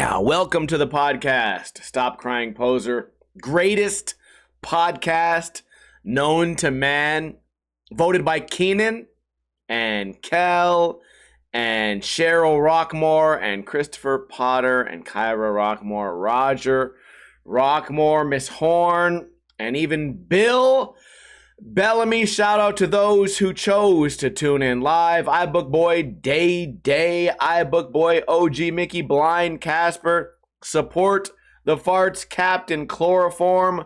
Yeah, welcome to the podcast. Stop Crying Poser. Greatest podcast known to man. Voted by Keenan and Kel and Cheryl Rockmore and Christopher Potter and Kyra Rockmore, Roger Rockmore, Miss Horn, and even Bill Bellamy. Shout out to those who chose to tune in live. iBook Boy, Day, iBook Boy, OG Mickey, Blind Casper, Support the Farts, Captain Chloroform,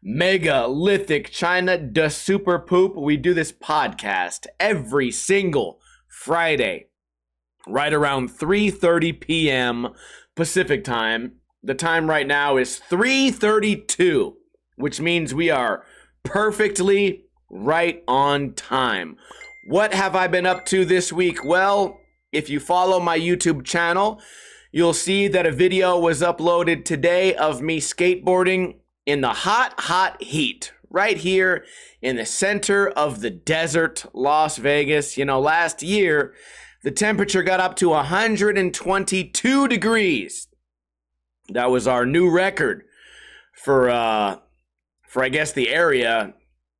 Megalithic China, Da Super Poop. We do this podcast every single Friday, right around 3:30 p.m. Pacific time. The time right now is 3:32, which means we are perfectly right on time. What have I been up to this week? Well, if you follow my YouTube channel, you'll see that a video was uploaded today of me skateboarding in the hot heat right here in the center of the desert, Las Vegas. You know, last year, the temperature got up to 122 degrees. That was our new record for I guess the area.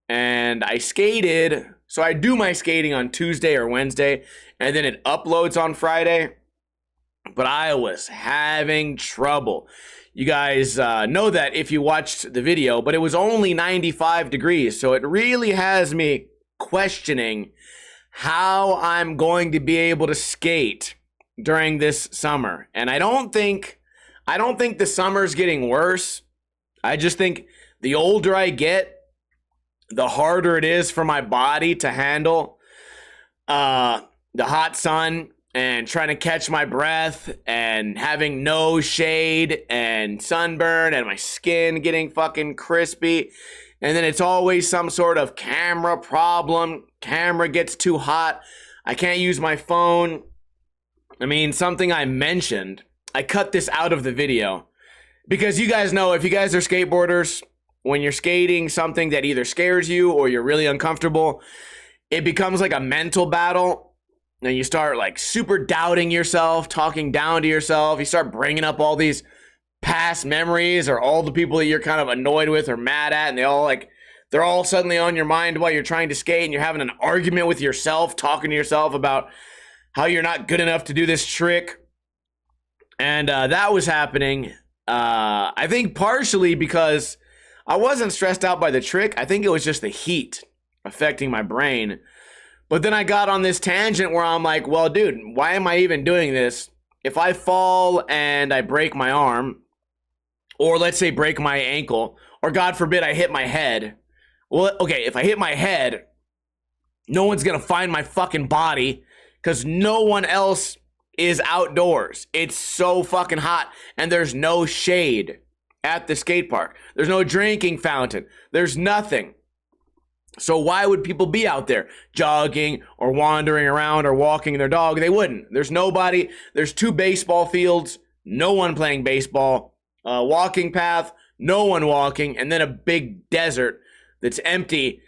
And I skated, so I do my skating on Tuesday or Wednesday, and then it uploads on Friday. But I was having trouble. You guys know that if you watched the video, but it was only 95 degrees. So it really has me questioning how I'm going to be able to skate during this summer. And I don't think the summer's getting worse. I just think the older I get, the harder it is for my body to handle the hot sun and trying to catch my breath and having no shade and sunburn and my skin getting fucking crispy. And then it's always some sort of camera problem. Camera gets too hot. I can't use my phone. I mean, something I mentioned, I cut this out of the video because you guys know, if you guys are skateboarders, when you're skating something that either scares you or you're really uncomfortable, it becomes like a mental battle. And you start like super doubting yourself, talking down to yourself. You start bringing up all these past memories or all the people that you're kind of annoyed with or mad at. And they're all suddenly on your mind while you're trying to skate, and you're having an argument with yourself, talking to yourself about how you're not good enough to do this trick. And that was happening. I think partially because I wasn't stressed out by the trick. I think it was just the heat affecting my brain. But then I got on this tangent where I'm like, well, dude, why am I even doing this? If I fall and I break my arm, or let's say break my ankle, or God forbid I hit my head. Well, okay, if I hit my head, no one's going to find my fucking body because no one else is outdoors. It's so fucking hot and there's no shade at the skate park. There's no drinking fountain. There's nothing. So why would people be out there jogging or wandering around or walking their dog? They wouldn't. There's nobody. There's 2 baseball fields, no one playing baseball, a walking path, no one walking, and then a big desert that's empty.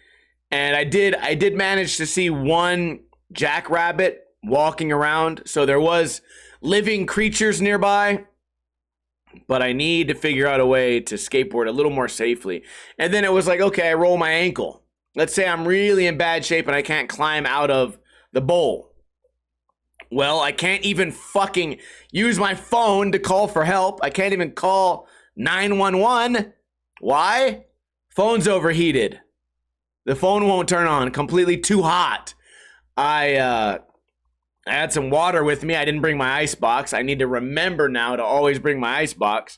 And I did manage to see one jackrabbit walking around. So there was living creatures nearby. But I need to figure out a way to skateboard a little more safely. And then it was like, okay, I roll my ankle. Let's say I'm really in bad shape and I can't climb out of the bowl. Well, I can't even fucking use my phone to call for help. I can't even call 911. Why? Phone's overheated. The phone won't turn on. Completely too hot. I had some water with me. I didn't bring my ice box. I need to remember now to always bring my ice box.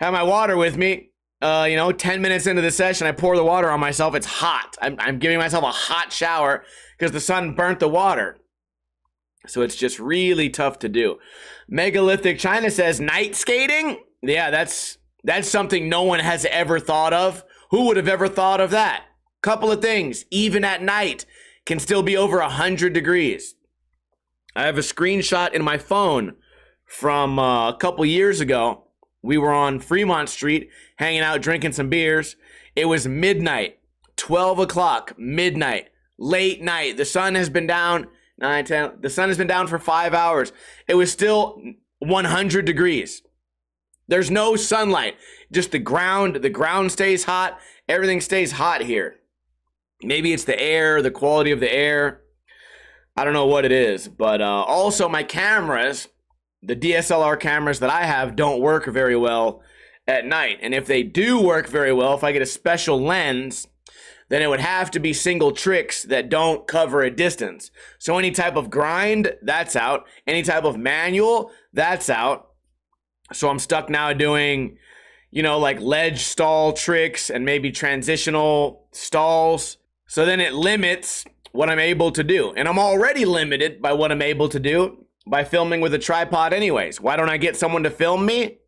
Have my water with me. 10 minutes into the session, I pour the water on myself. It's hot. I'm giving myself a hot shower because the sun burnt the water. So it's just really tough to do. Megalithic China says, night skating? Yeah, that's something no one has ever thought of. Who would have ever thought of that? Couple of things. Even at night, can still be over 100 degrees. I have a screenshot in my phone from a couple years ago. We were on Fremont Street hanging out, drinking some beers. It was midnight, 12 o'clock, midnight, late night. The sun has been down, 9, 10. The sun has been down for 5 hours. It was still 100 degrees. There's no sunlight. Just the ground stays hot. Everything stays hot here. Maybe it's the air, the quality of the air. I don't know what it is. But also my cameras, the DSLR cameras that I have, don't work very well at night. And if they do work very well, if I get a special lens, then it would have to be single tricks that don't cover a distance. So any type of grind, that's out. Any type of manual, that's out. So I'm stuck now doing, like ledge stall tricks and maybe transitional stalls. So then it limits what I'm able to do. And I'm already limited by what I'm able to do by filming with a tripod anyways. Why don't I get someone to film me?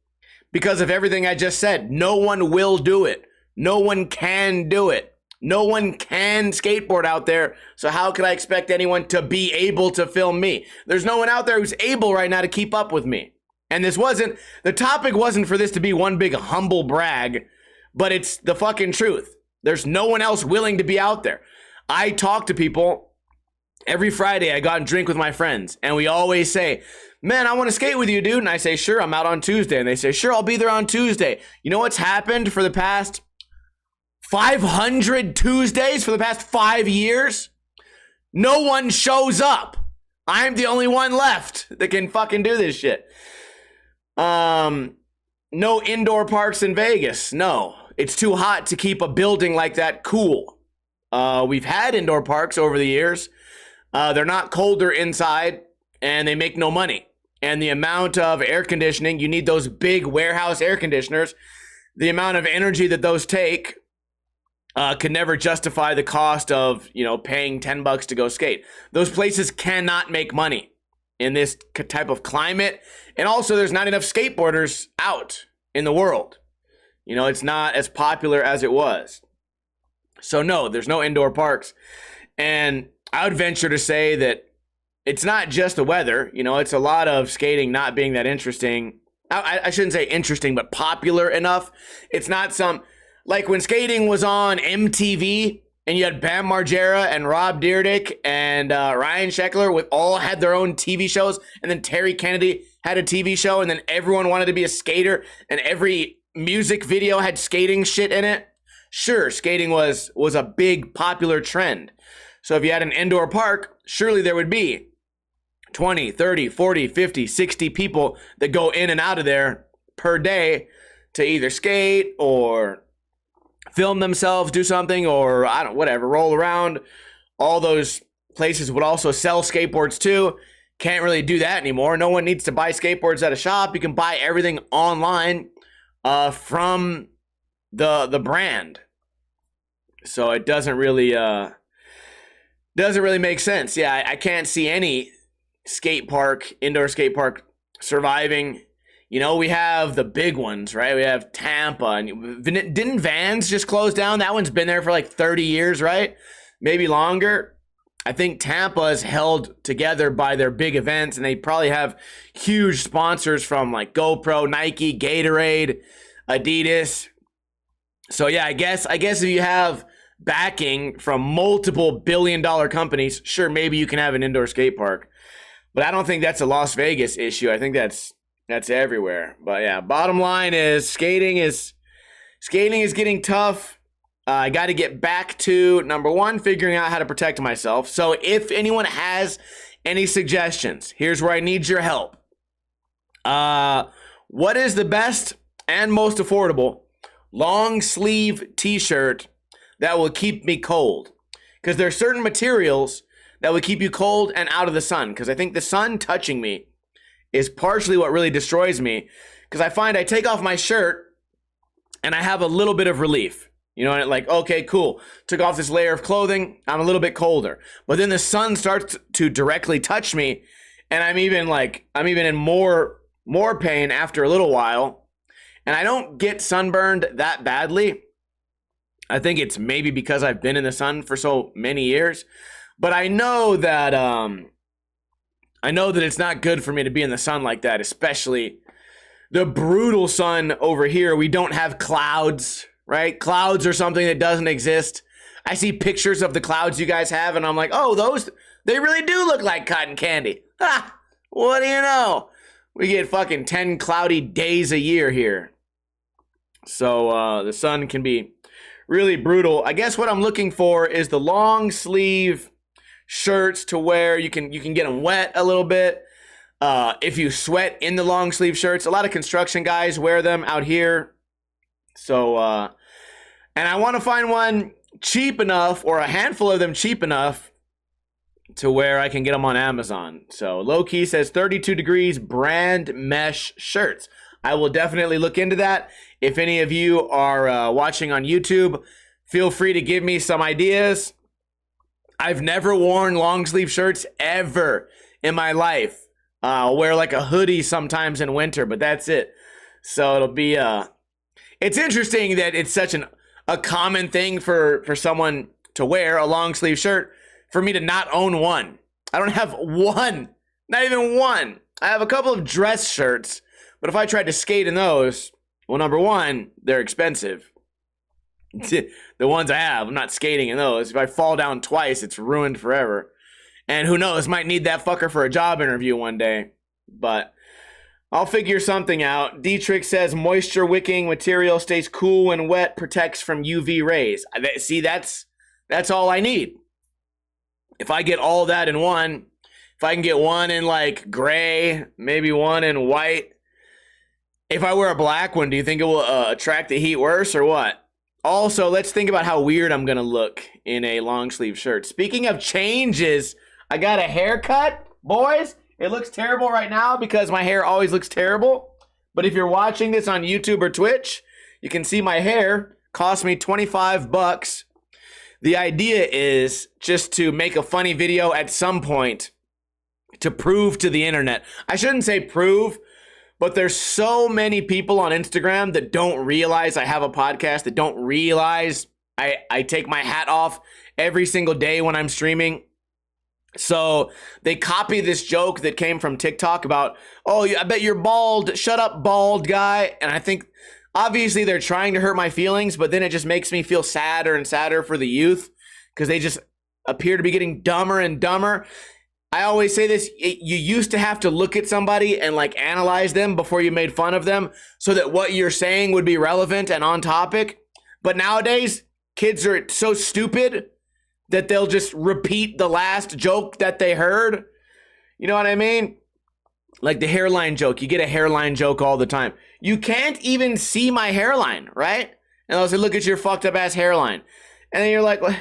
Because of everything I just said. No one will do it. No one can do it. No one can skateboard out there. So how could I expect anyone to be able to film me? There's no one out there who's able right now to keep up with me. And the topic wasn't for this to be one big humble brag, but it's the fucking truth. There's no one else willing to be out there. I talk to people every Friday. I go out and drink with my friends, and we always say, man, I want to skate with you, dude. And I say, sure, I'm out on Tuesday. And they say, sure, I'll be there on Tuesday. You know what's happened for the past 500 Tuesdays for the past 5 years? No one shows up. I'm the only one left that can fucking do this shit. No indoor parks in Vegas. No, it's too hot to keep a building like that cool. We've had indoor parks over the years. They're not colder inside, and they make no money. And the amount of air conditioning, you need those big warehouse air conditioners. The amount of energy that those take could never justify the cost of, paying $10 to go skate. Those places cannot make money in this type of climate. And also there's not enough skateboarders out in the world. It's not as popular as it was. So no, there's no indoor parks. And I would venture to say that it's not just the weather. It's a lot of skating not being that interesting. I shouldn't say interesting, but popular enough. It's not like when skating was on MTV and you had Bam Margera and Rob Dyrdek and Ryan Sheckler all had their own TV shows, and then Terry Kennedy had a TV show, and then everyone wanted to be a skater, and every music video had skating shit in it. Sure, skating was a big popular trend. So if you had an indoor park, surely there would be 20, 30, 40, 50, 60 people that go in and out of there per day to either skate or film themselves, do something, or whatever, roll around. All those places would also sell skateboards too. Can't really do that anymore. No one needs to buy skateboards at a shop. You can buy everything online from the brand. So it doesn't really make sense. Yeah, I can't see any indoor skate park surviving. We have the big ones, right? We have Tampa. And didn't Vans just close down? That one's been there for like 30 years, right? Maybe longer. I think Tampa is held together by their big events, and they probably have huge sponsors from like GoPro, Nike, Gatorade, Adidas. So yeah, I guess if you have backing from multiple billion-dollar companies, sure, maybe you can have an indoor skate park. But I don't think that's a Las Vegas issue. I think that's everywhere. But yeah, bottom line is skating is getting tough. I got to get back to, number one, figuring out how to protect myself. So if anyone has any suggestions, here's where I need your help. What is the best and most affordable long sleeve t-shirt that will keep me cold? Because there are certain materials that will keep you cold and out of the sun. Because I think the sun touching me is partially what really destroys me. Because I find I take off my shirt and I have a little bit of relief. And like, okay, cool. Took off this layer of clothing. I'm a little bit colder. But then the sun starts to directly touch me. And I'm even in more pain after a little while. And I don't get sunburned that badly. I think it's maybe because I've been in the sun for so many years. But I know that it's not good for me to be in the sun like that, especially the brutal sun over here. We don't have clouds, right? Clouds are something that doesn't exist. I see pictures of the clouds you guys have, and I'm like, oh, they really do look like cotton candy. Ha! What do you know? We get fucking 10 cloudy days a year here. So the sun can be really brutal. I guess what I'm looking for is the long sleeve shirts to where you can get them wet a little bit. If you sweat in the long sleeve shirts, a lot of construction guys wear them out here. So, and I want to find one cheap enough, or a handful of them cheap enough, to where I can get them on Amazon. So Low Key says 32 degrees brand mesh shirts. I will definitely look into that. If any of you are watching on YouTube, feel free to give me some ideas. I've never worn long sleeve shirts ever in my life. I'll wear like a hoodie sometimes in winter, but that's it. So it'll be it's interesting that it's such a common thing for someone to wear a long sleeve shirt, for me to not own one. I don't have one, not even one. I have a couple of dress shirts, but if I tried to skate in those, well, number one, they're expensive. The ones I have, I'm not skating in those. If I fall down twice, it's ruined forever. And who knows, might need that fucker for a job interview one day. But I'll figure something out. Dietrich says moisture wicking material stays cool when wet, protects from UV rays. See, that's all I need. If I get all that in one, if I can get one in like gray, maybe one in white. If I wear a black one, do you think it will attract the heat worse or what? Also, let's think about how weird I'm going to look in a long sleeve shirt. Speaking of changes, I got a haircut, boys. It looks terrible right now because my hair always looks terrible. But if you're watching this on YouTube or Twitch, you can see my hair cost me $25. The idea is just to make a funny video at some point to prove to the internet. I shouldn't say prove, but there's so many people on Instagram that don't realize I have a podcast, that don't realize I take my hat off every single day when I'm streaming. So they copy this joke that came from TikTok about, oh, I bet you're bald. Shut up, bald guy. And I think obviously they're trying to hurt my feelings, but then it just makes me feel sadder and sadder for the youth because they just appear to be getting dumber and dumber. I always say this, you used to have to look at somebody and like analyze them before you made fun of them so that what you're saying would be relevant and on topic. But nowadays, kids are so stupid that they'll just repeat the last joke that they heard. You know what I mean? Like the hairline joke. You get a hairline joke all the time. You can't even see my hairline, right? And they'll say, look at your fucked up ass hairline. And then you're like, well,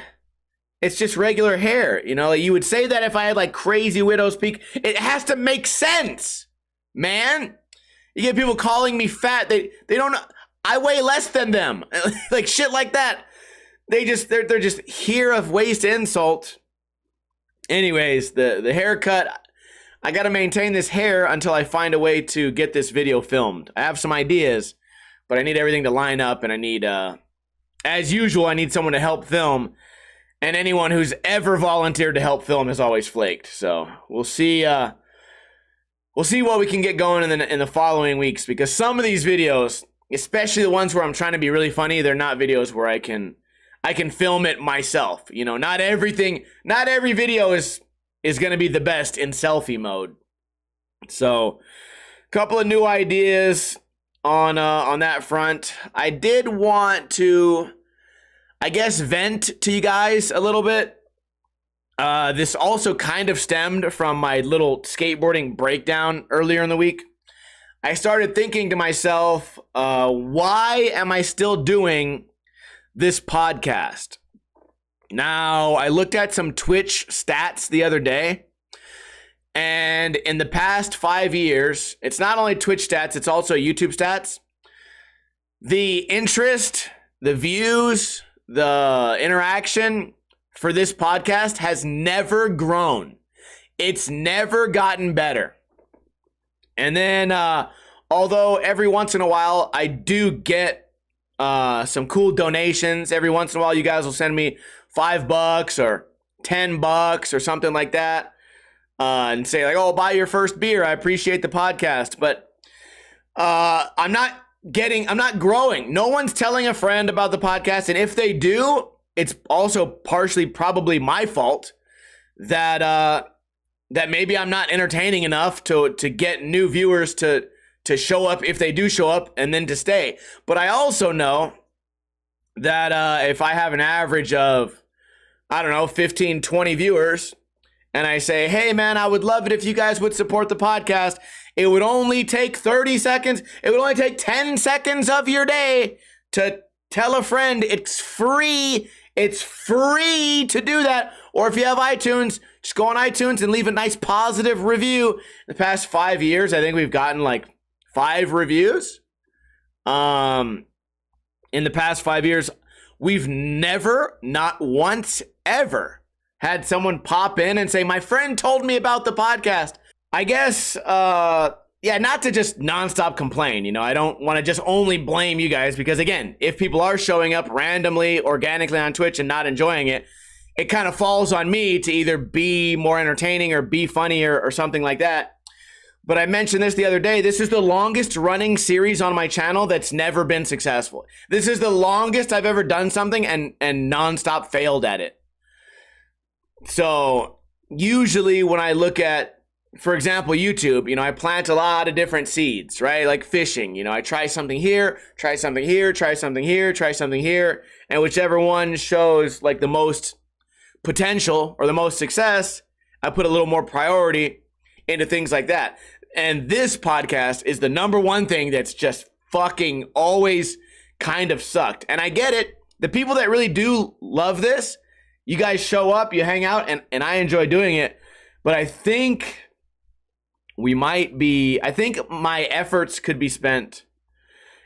it's just regular hair. You know, you would say that if I had like crazy widow's peak. It has to make sense, man. You get people calling me fat. They don't know. I weigh less than them. Like shit like that. They're just here of ways to insult. Anyways, the haircut, I got to maintain this hair until I find a way to get this video filmed. I have some ideas, but I need everything to line up, and I need, as usual, I need someone to help film. And anyone who's ever volunteered to help film has always flaked. So we'll see what we can get going in the following weeks, because some of these videos, especially the ones where I'm trying to be really funny, they're not videos where I can film it myself. You know, not every video is going to be the best in selfie mode. So a couple of new ideas on that front. I did want to, I guess, vent to you guys a little bit. This also kind of stemmed from my little skateboarding breakdown earlier in the week. I started thinking to myself, why am I still doing this podcast? Now, I looked at some Twitch stats the other day, and in the past 5 years, it's not only Twitch stats, it's also YouTube stats. The interest, the views, the interaction for this podcast has never grown. It's never gotten better. And then, although every once in a while I do get some cool donations. Every once in a while, you guys will send me $5 or $10 or something like that, and say like, "Oh, buy your first beer. I appreciate the podcast." But I'm not growing. No one's telling a friend about the podcast, and if they do, it's also partially probably my fault that that maybe I'm not entertaining enough to get new viewers to show up if they do show up and then to stay. But I also know that if I have an average of, I don't know, 15, 20 viewers, and I say, hey man, I would love it if you guys would support the podcast, it would only take 30 seconds. It would only take 10 seconds of your day to tell a friend. It's free. It's free to do that. Or if you have iTunes, just go on iTunes and leave a nice positive review. In the past 5 years, I think we've gotten like 5 reviews. In the past 5 years, we've never, not once, ever had someone pop in and say, my friend told me about the podcast. I guess, not to just nonstop complain. I don't want to just only blame you guys because, again, if people are showing up randomly, organically on Twitch and not enjoying it, it kind of falls on me to either be more entertaining or be funnier or something like that. But I mentioned this the other day. This is the longest running series on my channel that's never been successful. This is the longest I've ever done something and nonstop failed at it. So usually when I look at, for example, YouTube, I plant a lot of different seeds, right? Like fishing, I try something here, try something here, try something here, try something here. And whichever one shows like the most potential or the most success, I put a little more priority into things like that. And this podcast is the number one thing that's just fucking always kind of sucked. And I get it. The people that really do love this, you guys show up, you hang out, and I enjoy doing it. But I think I think my efforts could be spent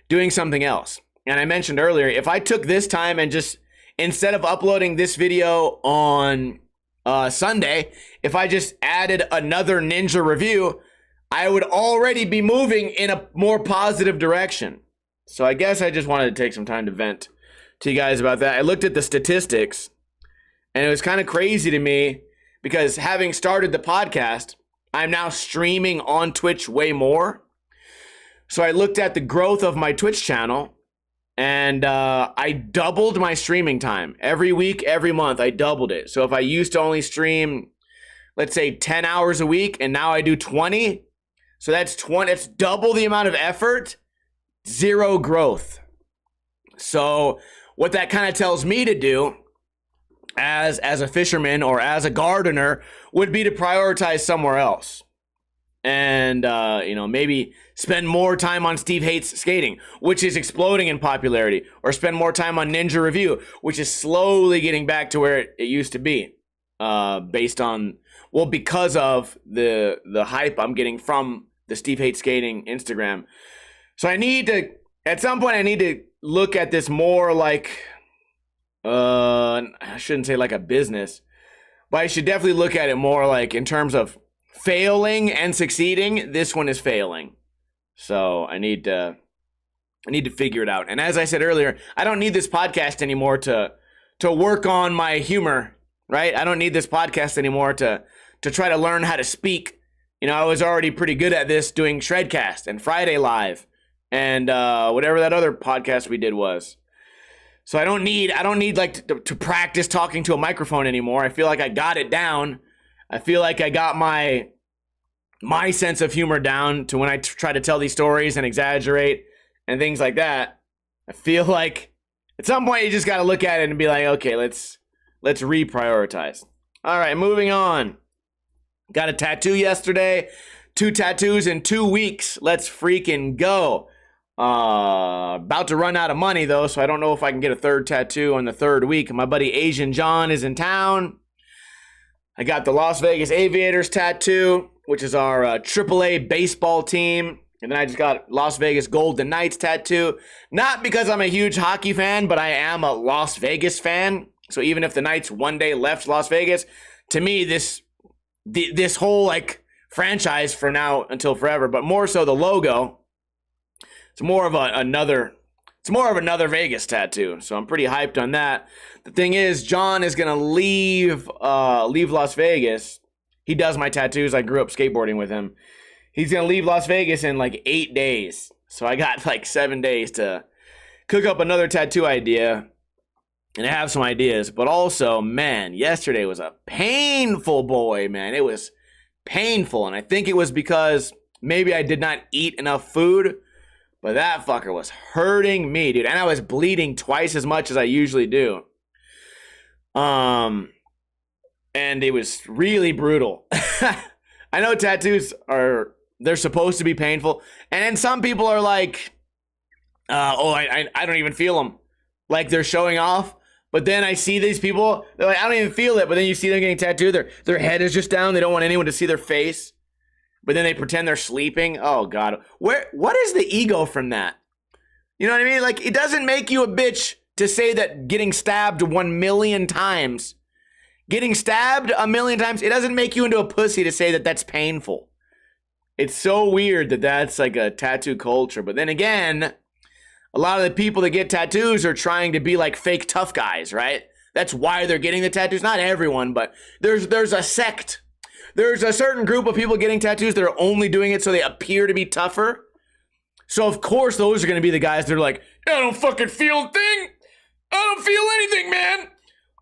doing something else. And I mentioned earlier, if I took this time and just, instead of uploading this video on Sunday, if I just added another ninja review, I would already be moving in a more positive direction. So I guess I just wanted to take some time to vent to you guys about that. I looked at the statistics, and it was kind of crazy to me because having started the podcast, I'm now streaming on Twitch way more. So I looked at the growth of my Twitch channel, and I doubled my streaming time. Every week, every month, I doubled it. So if I used to only stream, let's say 10 hours a week, and now I do 20, so that's double the amount of effort, zero growth. So what that kind of tells me to do as a fisherman or as a gardener would be to prioritize somewhere else. And, maybe spend more time on Steve Hates Skating, which is exploding in popularity, or spend more time on Ninja Review, which is slowly getting back to where it used to be, because of the hype I'm getting from the Steve Hates Skating Instagram. So at some point I need to look at this more like, I shouldn't say like a business, but I should definitely look at it more like in terms of failing and succeeding. This one is failing. So I need to figure it out. And as I said earlier, I don't need this podcast anymore to work on my humor, right? I don't need this podcast anymore to try to learn how to speak. I was already pretty good at this doing Shredcast and Friday Live and whatever that other podcast we did was. So I don't need like to practice talking to a microphone anymore. I feel like I got it down. I feel like I got my sense of humor down to when I try to tell these stories and exaggerate and things like that. I feel like at some point you just got to look at it and be like, okay, let's reprioritize. All right, moving on. Got a tattoo yesterday. 2 tattoos in 2 weeks. Let's freaking go. About to run out of money though, so I don't know if I can get a 3rd tattoo on the 3rd week. My buddy Asian John is in town. I got the Las Vegas Aviators tattoo, which is our AAA baseball team. And then I just got Las Vegas Golden Knights tattoo. Not because I'm a huge hockey fan, but I am a Las Vegas fan. So even if the Knights one day left Las Vegas, to me this whole like franchise for now until forever, but more so the logo, it's more of another Vegas tattoo. So I'm pretty hyped on that. The thing is, John is gonna leave Las Vegas. He does my tattoos. I grew up skateboarding with him. He's gonna leave Las Vegas in like 8 days. So I got like 7 days to cook up another tattoo idea. And I have some ideas. But also, man, yesterday was a painful boy, man. It was painful. And I think it was because maybe I did not eat enough food, but that fucker was hurting me, dude. And I was bleeding twice as much as I usually do. And it was really brutal. I know tattoos they're supposed to be painful. And then some people are like, I don't even feel them. Like they're showing off. But then I see these people, they're like, I don't even feel it. But then you see them getting tattooed. Their head is just down. They don't want anyone to see their face. But then they pretend they're sleeping. Oh, God. What is the ego from that? You know what I mean? Like, it doesn't make you a bitch to say that getting stabbed 1,000,000 times. Getting stabbed 1,000,000 times, it doesn't make you into a pussy to say that that's painful. It's so weird that that's like a tattoo culture. But then again, a lot of the people that get tattoos are trying to be like fake tough guys, right? That's why they're getting the tattoos. Not everyone, but there's a sect. There's a certain group of people getting tattoos that are only doing it so they appear to be tougher. So of course those are going to be the guys that are like, I don't fucking feel a thing. I don't feel anything, man.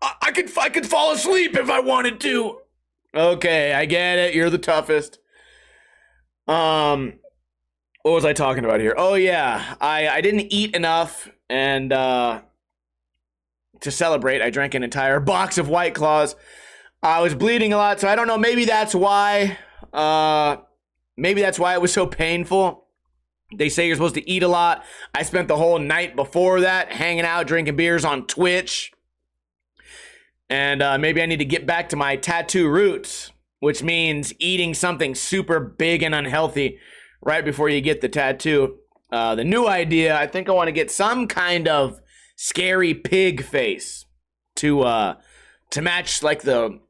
I could fall asleep if I wanted to. Okay, I get it. You're the toughest. What was I talking about here? Oh yeah, I didn't eat enough, and to celebrate, I drank an entire box of White Claws. I was bleeding a lot, so I don't know. Maybe that's why. Maybe that's why it was so painful. They say you're supposed to eat a lot. I spent the whole night before that hanging out, drinking beers on Twitch. And maybe I need to get back to my tattoo roots, which means eating something super big and unhealthy right before you get the tattoo. The new idea, I think I want to get some kind of scary pig face to match like the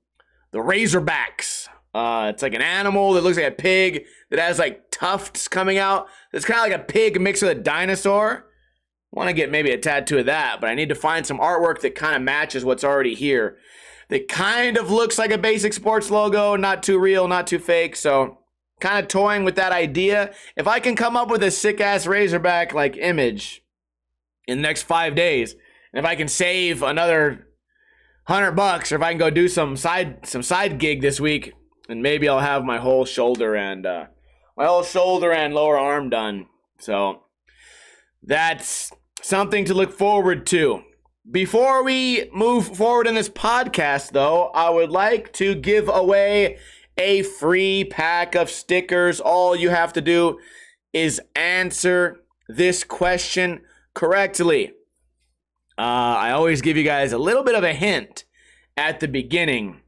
Razorbacks. It's like an animal that looks like a pig that has like tufts coming out. It's kind of like a pig mixed with a dinosaur. I want to get maybe a tattoo of that, but I need to find some artwork that kind of matches what's already here. That kind of looks like a basic sports logo, not too real, not too fake, so kind of toying with that idea. If I can come up with a sick-ass Razorback like image in the next 5 days, and if I can save another $100, or if I can go do some side gig this week, and maybe I'll have my whole shoulder and lower arm done. So that's something to look forward to. Before we move forward in this podcast, though, I would like to give away a free pack of stickers. All you have to do is answer this question correctly. I always give you guys a little bit of a hint at the beginning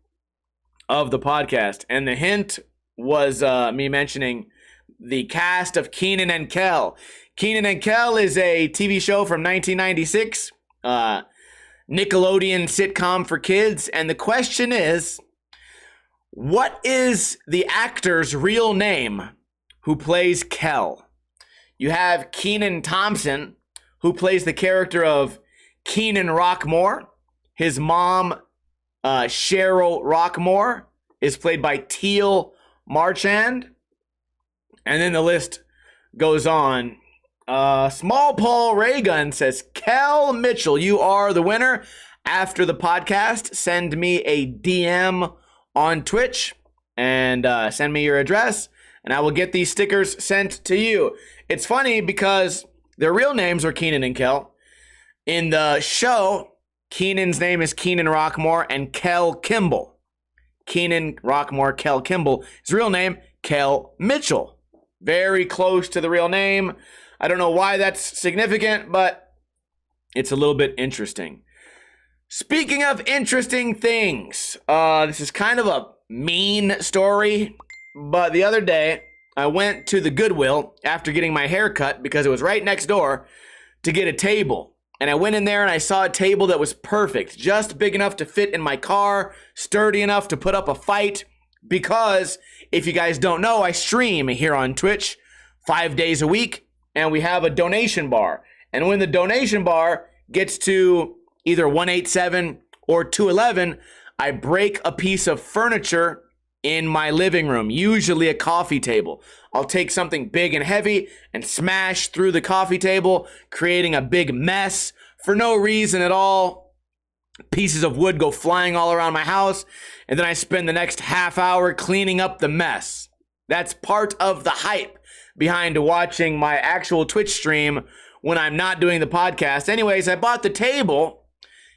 of the podcast, and the hint was me mentioning the cast of Kenan and Kel. Kenan and Kel is a TV show from 1996, Nickelodeon sitcom for kids, and the question is, what is the actor's real name who plays Kel? You have Kenan Thompson, who plays the character of Kenan Rockmore. His mom, Cheryl Rockmore, is played by Teal Marchand. And then the list goes on. Small Paul Raygun says, Kel Mitchell, you are the winner. After the podcast, send me a DM on Twitch and send me your address, and I will get these stickers sent to you. It's funny because their real names are Kenan and Kel. In the show, Kenan's name is Kenan Rockmore and Kel Kimball. Kenan Rockmore, Kel Kimball. His real name, Kel Mitchell. Very close to the real name. I don't know why that's significant, but it's a little bit interesting. Speaking of interesting things, this is kind of a mean story, but the other day I went to the Goodwill after getting my hair cut because it was right next door to get a table. And I went in there and I saw a table that was perfect, just big enough to fit in my car, sturdy enough to put up a fight, because if you guys don't know, I stream here on Twitch 5 days a week, and we have a donation bar. And when the donation bar gets to either 187 or 211, I break a piece of furniture in my living room, usually a coffee table. I'll take something big and heavy and smash through the coffee table, creating a big mess for no reason at all. Pieces of wood go flying all around my house, and then I spend the next half hour cleaning up the mess. That's part of the hype behind watching my actual Twitch stream when I'm not doing the podcast. Anyways, I bought the table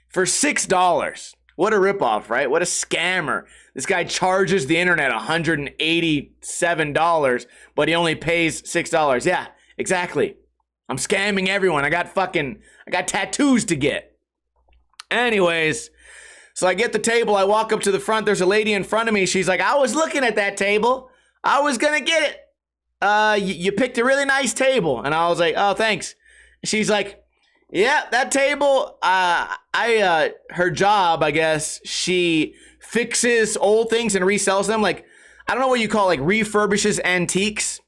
for $6. What a ripoff, right? What a scammer. This guy charges the internet $187, but he only pays $6. Yeah, exactly. I'm scamming everyone. I got tattoos to get. Anyways, so I get the table. I walk up to the front. There's a lady in front of me. She's like, I was looking at that table. I was going to get it. You picked a really nice table. And I was like, oh, thanks. She's like, yeah, that table, her job, I guess, she fixes old things and resells them. Like, I don't know what you call, like, refurbishes antiques.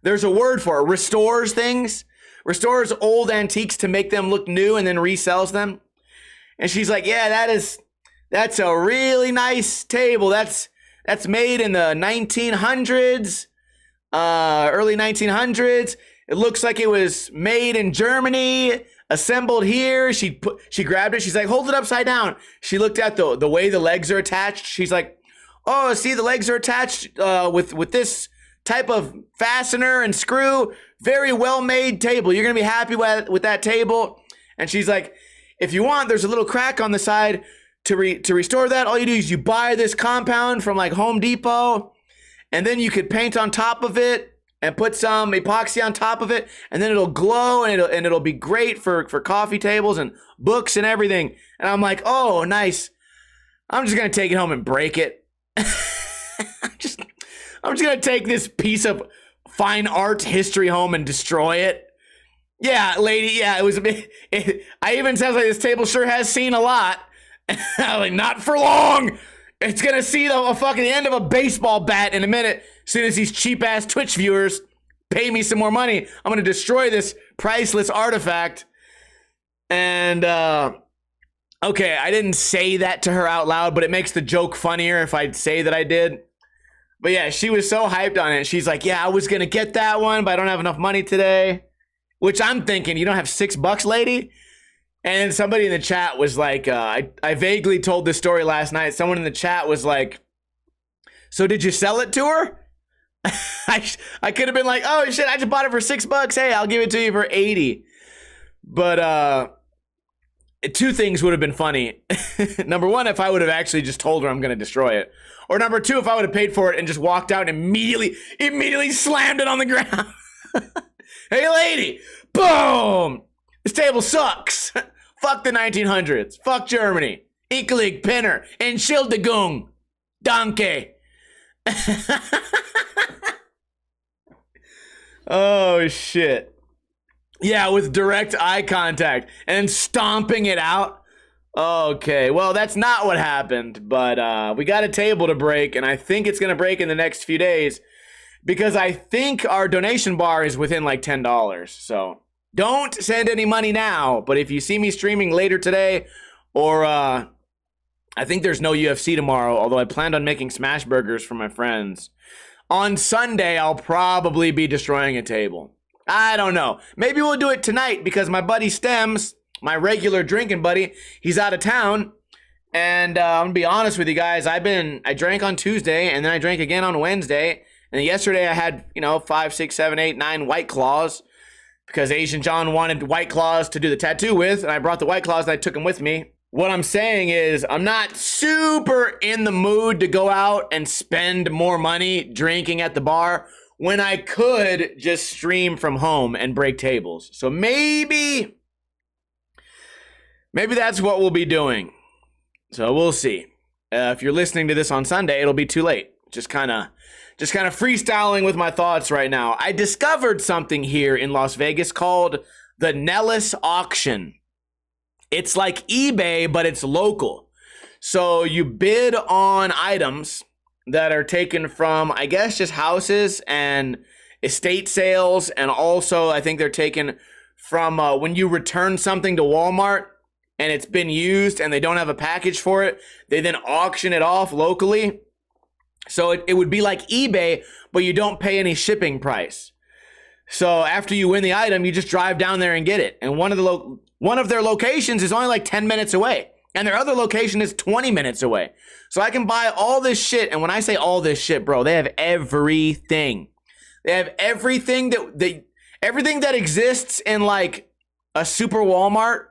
There's a word for it. Restores things. Restores old antiques to make them look new and then resells them. And she's like, yeah, that's a really nice table. That's made in the 1900s, early 1900s. It looks like it was made in Germany, assembled here. She grabbed it. She's like, hold it upside down. She looked at the way the legs are attached. She's like, oh, see, the legs are attached with this type of fastener and screw. Very well-made table. You're going to be happy with that table. And she's like, if you want, there's a little crack on the side to restore that. All you do is you buy this compound from like Home Depot, and then you could paint on top of it and put some epoxy on top of it, and then it'll glow and it'll be great for coffee tables and books and everything. And I'm like, oh, nice. I'm just gonna take it home and break it. I'm just gonna take this piece of fine art history home and destroy it. Yeah, lady, yeah, I even sounds like this table sure has seen a lot. Like, not for long. It's gonna see the fucking end of a baseball bat in a minute. As soon as these cheap-ass Twitch viewers pay me some more money, I'm gonna destroy this priceless artifact. And, okay, I didn't say that to her out loud, but it makes the joke funnier if I say that I did. But yeah, she was so hyped on it. She's like, yeah, I was gonna get that one, but I don't have enough money today. Which I'm thinking, you don't have $6, lady? And somebody in the chat was like, I vaguely told this story last night. Someone in the chat was like, so did you sell it to her? I could have been like, oh shit, I just bought it for $6. Hey, I'll give it to you for 80. But two things would have been funny. Number one, if I would have actually just told her I'm going to destroy it. Or number two, if I would have paid for it and just walked out and immediately slammed it on the ground. Hey, lady, boom! This table sucks. Fuck the 1900s. Fuck Germany. Ekelig, Pinner, Entschuldigung, Danke. Oh, shit. Yeah, with direct eye contact and stomping it out. Okay, well, that's not what happened, but we got a table to break, and I think it's going to break in the next few days. Because I think our donation bar is within like $10. So don't send any money now. But if you see me streaming later today, or I think there's no UFC tomorrow, although I planned on making smash burgers for my friends. On Sunday, I'll probably be destroying a table. I don't know. Maybe we'll do it tonight because my buddy Stems, my regular drinking buddy, he's out of town. And I'm going to be honest with you guys. I drank on Tuesday, and then I drank again on Wednesday. And yesterday I had, 5, 6, 7, 8, 9 White Claws because Asian John wanted White Claws to do the tattoo with. And I brought the White Claws and I took them with me. What I'm saying is I'm not super in the mood to go out and spend more money drinking at the bar when I could just stream from home and break tables. So maybe that's what we'll be doing. So we'll see. If you're listening to this on Sunday, it'll be too late. Just kind of freestyling with my thoughts right now. I discovered something here in Las Vegas called the Nellis Auction. It's like eBay, but it's local. So you bid on items that are taken from, I guess, just houses and estate sales. And also, I think they're taken from when you return something to Walmart and it's been used and they don't have a package for it, they then auction it off locally. So it would be like eBay, but you don't pay any shipping price. So after you win the item, you just drive down there and get it. And one of their locations is only like 10 minutes away. and their other location is 20 minutes away. So I can buy all this shit. And when I say all this shit, bro, they have everything. They have everything everything that exists in like a super Walmart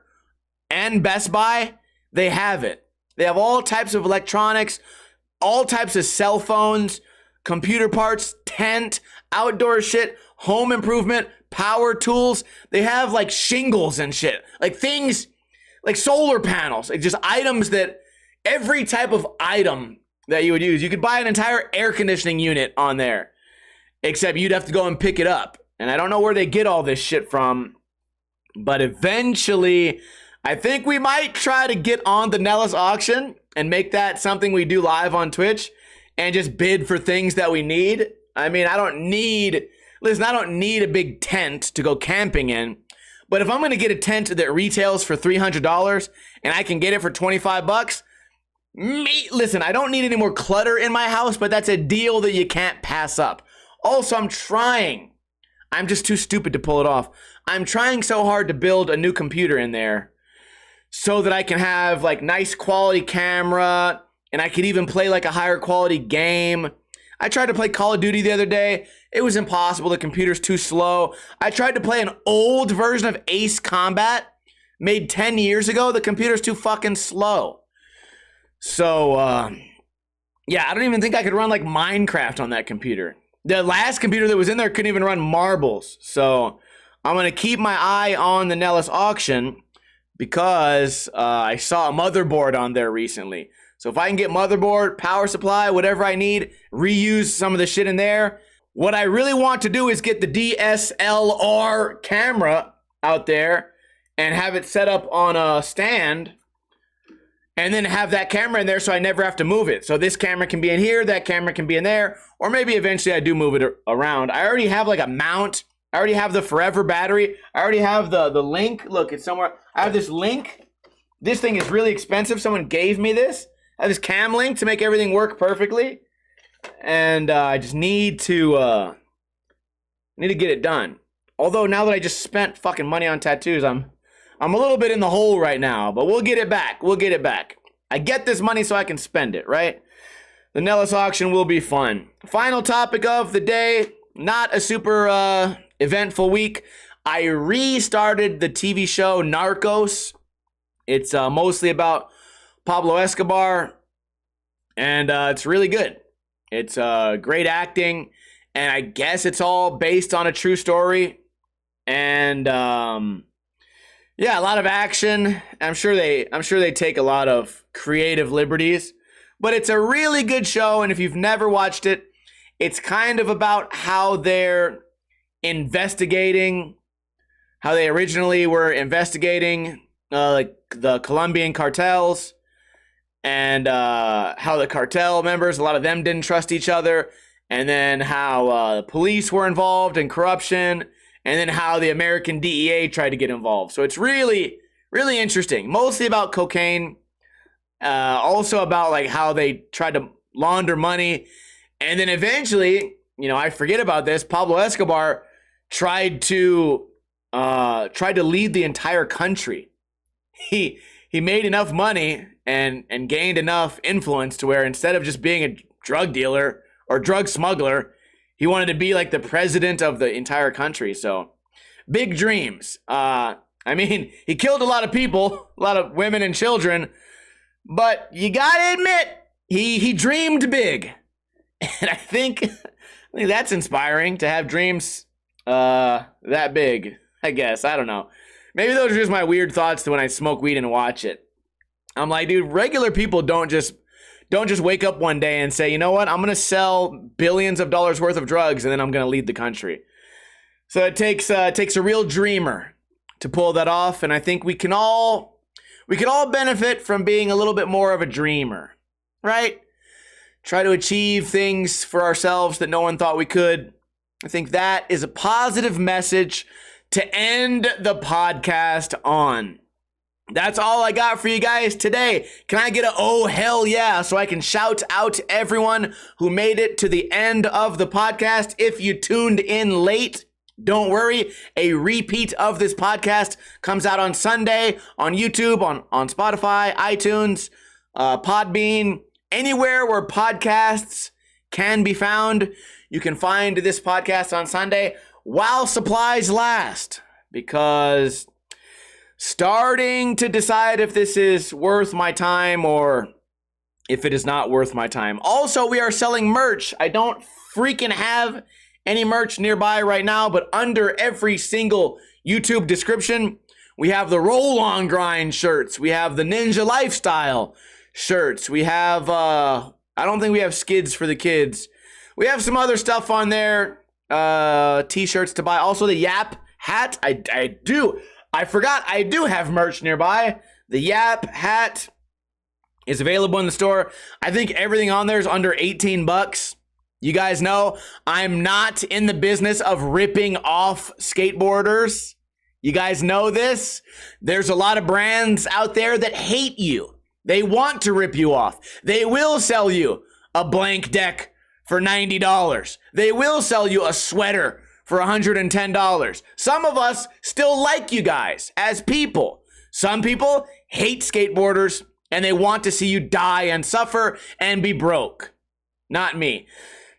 and Best Buy. They have it. They have all types of electronics, all types of cell phones, computer parts, tent, outdoor shit, home improvement, power tools. They have like shingles and shit, like things like solar panels, like just items that every type of item that you would use. You could buy an entire air conditioning unit on there, except you'd have to go and pick it up. And I don't know where they get all this shit from, but eventually I think we might try to get on the Nellis auction and make that something we do live on Twitch and just bid for things that we need. I mean, I don't need a big tent to go camping in, but if I'm going to get a tent that retails for $300 and I can get it for 25 bucks, listen, I don't need any more clutter in my house, but that's a deal that you can't pass up. Also, I'm just too stupid to pull it off. I'm trying so hard to build a new computer in there so that I can have like nice quality camera and I could even play like a higher quality game. I tried to play Call of Duty the other day. It was impossible. The computer's too slow. I tried to play an old version of Ace Combat made 10 years ago. The computer's too fucking slow. So, yeah, I don't even think I could run like Minecraft on that computer. The last computer that was in there couldn't even run marbles. So I'm going to keep my eye on the Nellis auction because I saw a motherboard on there recently. So if I can get motherboard, power supply, whatever I need, reuse some of the shit in there. What I really want to do is get the DSLR camera out there and have it set up on a stand and then have that camera in there so I never have to move it. So this camera can be in here, that camera can be in there, or maybe eventually I do move it around. I already have like a mount. I already have the forever battery. I already have the link. Look, it's somewhere. I have this link. This thing is really expensive. Someone gave me this. I have this cam link to make everything work perfectly. And I just need to get it done. Although now that I just spent fucking money on tattoos, I'm a little bit in the hole right now, but we'll get it back. We'll get it back. I get this money so I can spend it, right? The Nellis auction will be fun. Final topic of the day, not a super eventful week. I restarted the TV show Narcos. It's mostly about Pablo Escobar, and it's really good. It's great acting, and I guess it's all based on a true story. And yeah, a lot of action. I'm sure they take a lot of creative liberties, but it's a really good show. And if you've never watched it, it's kind of about how they're investigating, how they originally were investigating like the Colombian cartels, and how the cartel members, a lot of them didn't trust each other, and then how the police were involved in corruption, and then how the American DEA tried to get involved. So it's really, really interesting. Mostly about cocaine. Also about like how they tried to launder money. And then eventually, you know, I forget about this, Pablo Escobar tried to lead the entire country. He made enough money and gained enough influence to where instead of just being a drug dealer or drug smuggler, he wanted to be like the president of the entire country. So big dreams. I mean, he killed a lot of people, a lot of women and children, but you gotta admit, he dreamed big. And I think that's inspiring to have dreams that big, I guess. I don't know. Maybe those are just my weird thoughts to when I smoke weed and watch it. I'm like, dude, regular people don't just wake up one day and say, you know what, I'm going to sell billions of dollars worth of drugs and then I'm going to lead the country. So it takes a real dreamer to pull that off. And I think we can all benefit from being a little bit more of a dreamer, right? Try to achieve things for ourselves that no one thought we could. I think that is a positive message to end the podcast on. That's all I got for you guys today. Can I get a oh hell yeah so I can shout out to everyone who made it to the end of the podcast? If you tuned in late, Don't worry, a repeat of this podcast comes out on Sunday on YouTube, on Spotify, iTunes, Podbean, anywhere where podcasts can be found. You can find this podcast on Sunday while supplies last, because starting to decide if this is worth my time or if it is not worth my time. Also, we are selling merch. I don't freaking have any merch nearby right now, but under every single YouTube description, we have the Roll On Grind shirts. We have the Ninja Lifestyle shirts. We have, I don't think we have skids for the kids. We have some other stuff on there, t-shirts to buy. Also the Yap hat, I forgot I do have merch nearby. The Yap hat is available in the store. I think everything on there is under 18 bucks. You guys know I'm not in the business of ripping off skateboarders. You guys know this. There's a lot of brands out there that hate you. They want to rip you off. They will sell you a blank deck for $90. They will sell you a sweater for $110. Some of us still like you guys as people. Some people hate skateboarders and they want to see you die and suffer and be broke. Not me.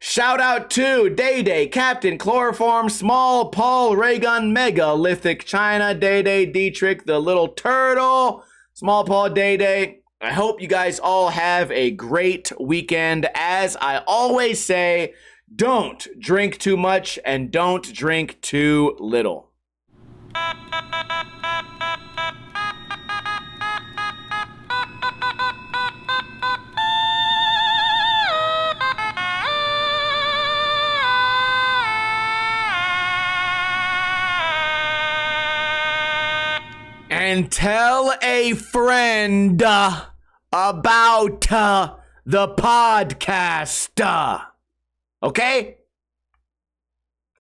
Shout out to Day Day, Captain Chloroform, Small Paul, Raygun, Megalithic China, Day Day, Dietrich, the Little Turtle, Small Paul, Day Day. I hope you guys all have a great weekend. As I always say, don't drink too much and don't drink too little. And tell a friend about the podcast. Okay?